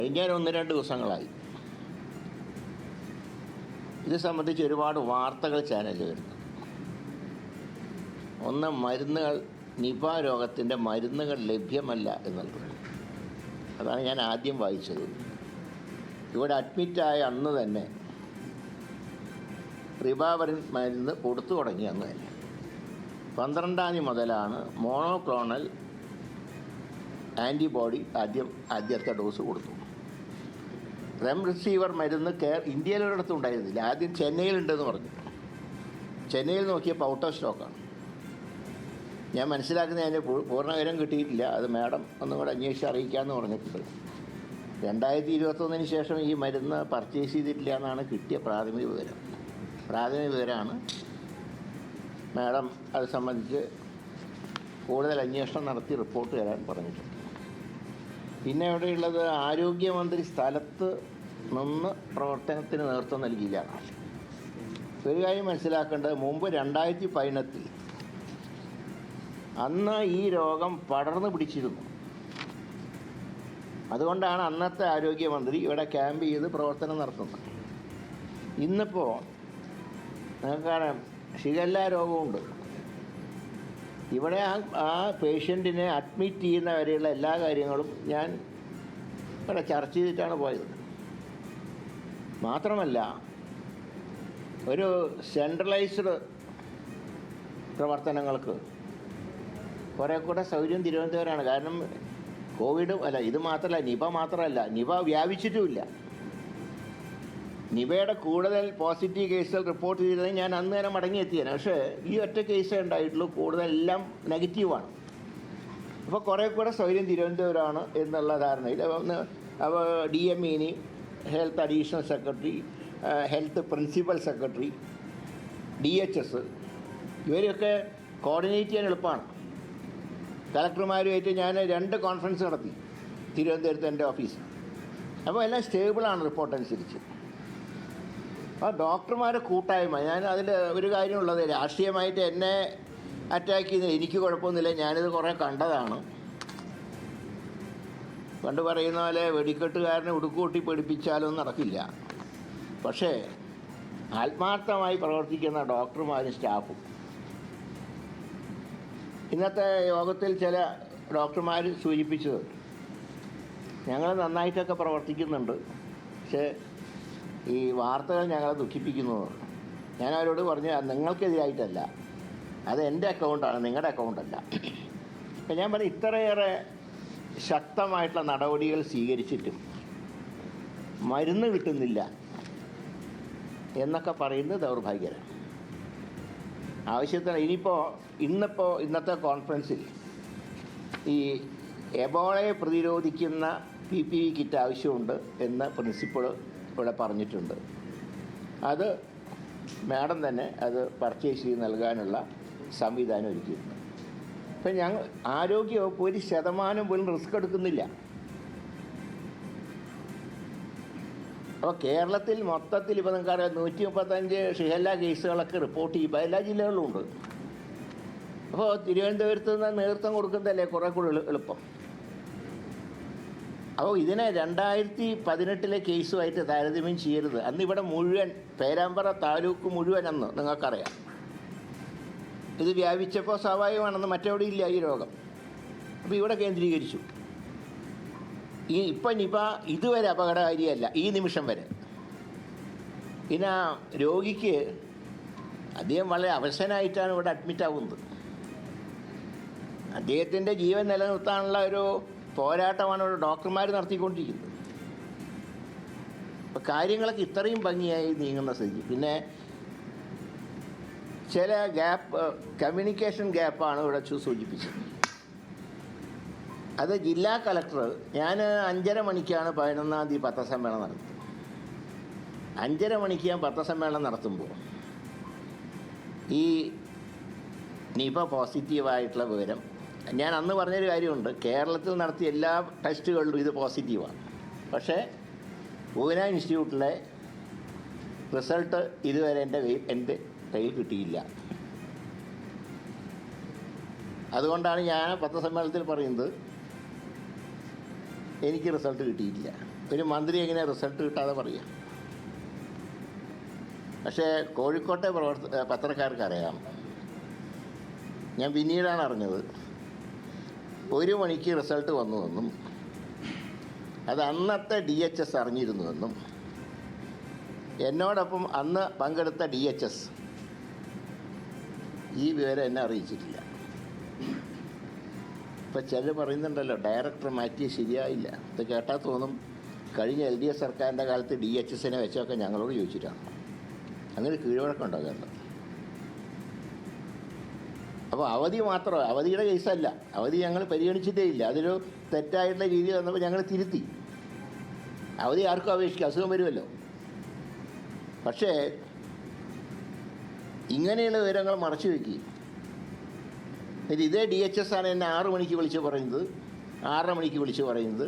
കഴിഞ്ഞ 1-2 ദിവസങ്ങളായി ഇത് സംബന്ധിച്ച് ഒരുപാട് വാർത്തകൾ ചാനലിൽ വരുന്നു. ഒന്ന്, മരുന്നുകൾ, നിപ രോഗത്തിൻ്റെ മരുന്നുകൾ ലഭ്യമല്ല എന്നുള്ളത്. അതാണ് ഞാൻ ആദ്യം വായിച്ചത്. ഇവിടെ അഡ്മിറ്റായ അന്ന് തന്നെ റിബാവറിൻ മരുന്ന് കൊടുത്തു തുടങ്ങി. അന്ന് തന്നെ 12-ാം തീയതി മുതലാണ് മോണോക്ലോണൽ ആൻറ്റിബോഡി ആദ്യത്തെ ഡോസ് കൊടുത്തു. റെംഡെസിവിർ മരുന്ന് ഇന്ത്യയിലൊരിടത്തും ഉണ്ടായിരുന്നില്ല. ആദ്യം ചെന്നൈയിലുണ്ടെന്ന് പറഞ്ഞു. ചെന്നൈയിൽ നോക്കിയപ്പോൾ ഔട്ട് ഓഫ് സ്റ്റോക്കാണ്. ഞാൻ മനസ്സിലാക്കുന്നത് അതിൻ്റെ പൂർണ്ണവിവരം കിട്ടിയിട്ടില്ല. അത് മാഡം ഒന്നും കൂടെ അന്വേഷിച്ച് അറിയിക്കാമെന്ന് പറഞ്ഞിട്ടുണ്ട്. 2021 ശേഷം ഈ മരുന്ന് പർച്ചേസ് ചെയ്തിട്ടില്ല എന്നാണ് കിട്ടിയ പ്രാഥമിക വിവരം. വിവരമാണ്. മാഡം അത് സംബന്ധിച്ച് കൂടുതൽ അന്വേഷണം നടത്തി റിപ്പോർട്ട് തരാൻ പറഞ്ഞിട്ടുണ്ട്. പിന്നെ ഇവിടെയുള്ളത്, ആരോഗ്യമന്ത്രി സ്ഥലത്ത് നിന്ന് പ്രവർത്തനത്തിന് നേതൃത്വം നൽകിയില്ല. ഒരു കാര്യം മനസ്സിലാക്കേണ്ടത്, മുമ്പ് 2018 അന്ന് ഈ രോഗം പടർന്നു പിടിച്ചിരുന്നു. അതുകൊണ്ടാണ് അന്നത്തെ ആരോഗ്യമന്ത്രി ഇവിടെ ക്യാമ്പ് ചെയ്ത് പ്രവർത്തനം നടത്തുന്നത്. ഇന്നിപ്പോൾ നിങ്ങൾക്കറിയാം, ഷിഗല്ല രോഗമുണ്ട്. ഇവിടെ ആ പേഷ്യൻറ്റിനെ അഡ്മിറ്റ് ചെയ്യുന്ന വരെയുള്ള എല്ലാ കാര്യങ്ങളും ഞാൻ ഇവിടെ ചർച്ച ചെയ്തിട്ടാണ് പോയത്. മാത്രമല്ല, ഒരു സെൻട്രലൈസ്ഡ് പ്രവർത്തനങ്ങൾക്ക് കുറേ കൂടെ സൗകര്യം തിരുവനന്തപുരമാണ്. കാരണം ഇത് മാത്രമല്ല, നിപ മാത്രമല്ല, നിപ വ്യാപിച്ചിട്ടുമില്ല. നിപയുടെ കൂടുതൽ പോസിറ്റീവ് കേസുകൾ റിപ്പോർട്ട് ചെയ്തത് ഞാൻ അന്ന് തന്നെ മടങ്ങിയെത്തിയാണ്. പക്ഷേ ഈ ഒറ്റ കേസേ ഉണ്ടായിട്ടുള്ളൂ, കൂടുതലെല്ലാം നെഗറ്റീവാണ്. അപ്പോൾ കുറേ കൂടെ സൗകര്യം തിരുവനന്തപുരമാണ് എന്നുള്ള ധാരണയിൽ അപ്പോൾ DME, health additional secretary, health principal secretary, DHS ഇവരെയൊക്കെ കോർഡിനേറ്റ് ചെയ്യാൻ എളുപ്പമാണ്. കളക്ടർമാരുമായിട്ട് ഞാൻ 2 കോൺഫറൻസ് നടത്തി തിരുവനന്തപുരത്ത് എൻ്റെ ഓഫീസിൽ. അപ്പോൾ എല്ലാം സ്റ്റേബിളാണ് റിപ്പോർട്ട് അനുസരിച്ച്. ആ ഡോക്ടർമാരെ കൂട്ടായ്മ, ഞാൻ അതിൽ ഒരു കാര്യമുള്ളത്, രാഷ്ട്രീയമായിട്ട് എന്നെ അറ്റാക്ക് ചെയ്യുന്നത് എനിക്ക് കുഴപ്പമൊന്നുമില്ല. ഞാനിത് കുറേ കണ്ടതാണ്. പണ്ട് പറയുന്ന പോലെ വെടിക്കെട്ടുകാരനെ ഉടുക്കൂട്ടി പഠിപ്പിച്ചാലൊന്നും നടക്കില്ല. പക്ഷേ ആത്മാർത്ഥമായി പ്രവർത്തിക്കുന്ന ഡോക്ടർമാരും സ്റ്റാഫും, ഇന്നത്തെ യോഗത്തിൽ ചില ഡോക്ടർമാർ സൂചിപ്പിച്ചത്, ഞങ്ങൾ നന്നായിട്ടൊക്കെ പ്രവർത്തിക്കുന്നുണ്ട്, പക്ഷേ ഈ വാർത്തകൾ ഞങ്ങളെ ദുഃഖിപ്പിക്കുന്നത്. ഞാൻ അവരോട് പറഞ്ഞു, നിങ്ങൾക്കെതിരായിട്ടല്ല, അത് എൻ്റെ അക്കൗണ്ടാണ്, നിങ്ങളുടെ അക്കൗണ്ടല്ല. അപ്പം ഞാൻ പറഞ്ഞു, ഇത്രയേറെ ശക്തമായിട്ടുള്ള നടപടികൾ സ്വീകരിച്ചിട്ടും മരുന്ന് കിട്ടുന്നില്ല എന്നൊക്കെ പറയുന്നത് ദൗർഭാഗ്യമാണ്. ആവശ്യത്തിന് ഇന്നത്തെ കോൺഫറൻസിൽ ഈ എബോളയെ പ്രതിരോധിക്കുന്ന PPE കിറ്റ് ആവശ്യമുണ്ട് എന്ന് പ്രിൻസിപ്പൾ ഇവിടെ പറഞ്ഞിട്ടുണ്ട്. അത് മാഡം തന്നെ അത് പർച്ചേസ് ചെയ്ത് നൽകാനുള്ള സംവിധാനം ഒരുക്കിയിട്ടുണ്ട്. ഇപ്പം ഞങ്ങൾ ആരോഗ്യവകുപ്പ് 1% പോലും റിസ്ക് എടുക്കുന്നില്ല. അപ്പോൾ കേരളത്തിൽ മൊത്തത്തിൽ ഇപ്പോൾ നിങ്ങൾക്കറിയാം 135 ഷിഗല്ല കേസുകളൊക്കെ റിപ്പോർട്ട് ചെയ്യുമ്പോൾ എല്ലാ ജില്ലകളിലും ഉണ്ട്. അപ്പോൾ തിരുവനന്തപുരത്ത് നിന്ന് നേതൃത്വം കൊടുക്കുന്നതല്ലേ കുറേ കൂടി എളുപ്പം. അപ്പോൾ ഇതിനെ 2018 കേസുമായിട്ട് താരതമ്യം ചെയ്യരുത്. അന്ന് ഇവിടെ മുഴുവൻ, പേരാമ്പ്ര താലൂക്ക് മുഴുവൻ അന്ന് നിങ്ങൾക്കറിയാം ഇത് വ്യാപിച്ചപ്പോൾ സ്വാഭാവികമാണെന്ന് മറ്റെവിടെ ഇല്ല ഈ രോഗം. അപ്പോൾ ഇവിടെ കേന്ദ്രീകരിച്ചു. ഇപ്പം നിപ ഇതുവരെ അപകടകാരിയല്ല, ഈ നിമിഷം വരെ. പിന്നെ രോഗിക്ക് അദ്ദേഹം വളരെ അവശനായിട്ടാണ് ഇവിടെ അഡ്മിറ്റ് ആവുന്നത്. അദ്ദേഹത്തിൻ്റെ ജീവൻ നിലനിർത്താനുള്ള ഒരു പോരാട്ടമാണ് ഇവിടെ ഡോക്ടർമാർ നടത്തിക്കൊണ്ടിരിക്കുന്നത്. അപ്പോൾ കാര്യങ്ങളൊക്കെ ഇത്രയും ഭംഗിയായി നീങ്ങുന്ന സ്ഥിതി. പിന്നെ ചില കമ്മ്യൂണിക്കേഷൻ ഗ്യാപ്പാണ് ഇവിടെ സൂചിപ്പിച്ചത്. അത് ജില്ലാ കളക്ടർ, ഞാൻ 5:30 മണിക്കാണ് 11-ാം തീയതി പത്രസമ്മേളനം നടത്തുന്നത്. 5:30 മണിക്ക് ഞാൻ പത്രസമ്മേളനം നടത്തുമ്പോൾ ഈ നിപ പോസിറ്റീവായിട്ടുള്ള വിവരം, ഞാൻ അന്ന് പറഞ്ഞൊരു കാര്യമുണ്ട്, കേരളത്തിൽ നടത്തിയ എല്ലാ ടെസ്റ്റുകളിലും ഇത് പോസിറ്റീവാണ്. പക്ഷേ പൂന ഇൻസ്റ്റിറ്റ്യൂട്ടിലെ റിസൾട്ട് ഇതുവരെ എൻ്റെ കയ്യിൽ കിട്ടിയില്ല. അതുകൊണ്ടാണ് ഞാൻ പത്രസമ്മേളനത്തിൽ പറയുന്നത് എനിക്ക് റിസൾട്ട് കിട്ടിയിട്ടില്ല. ഒരു മന്ത്രി എങ്ങനെ റിസൾട്ട് കിട്ടാതെ പറയുക? പക്ഷേ കോഴിക്കോട്ടെ പത്രക്കാർക്ക് അറിയാം. ഞാൻ പിന്നീടാണ് അറിഞ്ഞത് 1 മണിക്ക് റിസൾട്ട് വന്നുവെന്നും അത് അന്നത്തെ DHS അറിഞ്ഞിരുന്നുവെന്നും എന്നോടൊപ്പം അന്ന് പങ്കെടുത്ത DHS ഈ വിവരം എന്നെ അറിയിച്ചിട്ടില്ല. ഇപ്പം ചിലർ പറയുന്നുണ്ടല്ലോ ഡയറക്ടർ മാറ്റിയത് ശരിയായില്ല. ഇത് കേട്ടാൽ തോന്നും കഴിഞ്ഞ LDF സർക്കാരിൻ്റെ കാലത്ത് DHSനെ വെച്ചൊക്കെ ഞങ്ങളോട് ചോദിച്ചിട്ടാണ്. അങ്ങനെ കീഴ്വഴക്കമുണ്ടോ കേരളം? അപ്പോൾ അവധി മാത്രമല്ല, അവധിയുടെ കേസല്ല, അവധി ഞങ്ങൾ പരിഗണിച്ചിട്ടേ ഇല്ല. അതൊരു തെറ്റായിട്ടുള്ള രീതി വന്നപ്പോൾ ഞങ്ങൾ തിരുത്തി. അവധി ആർക്കും അപേക്ഷിക്കാം, അസുഖം വരുമല്ലോ. പക്ഷേ ഇങ്ങനെയുള്ള വിവരങ്ങൾ മറച്ചു വയ്ക്കുകയും ഇതേ DHS ആണ് എന്നെ 6 മണിക്ക് വിളിച്ച് പറയുന്നത്, 6:30 മണിക്ക് വിളിച്ച് പറയുന്നത്,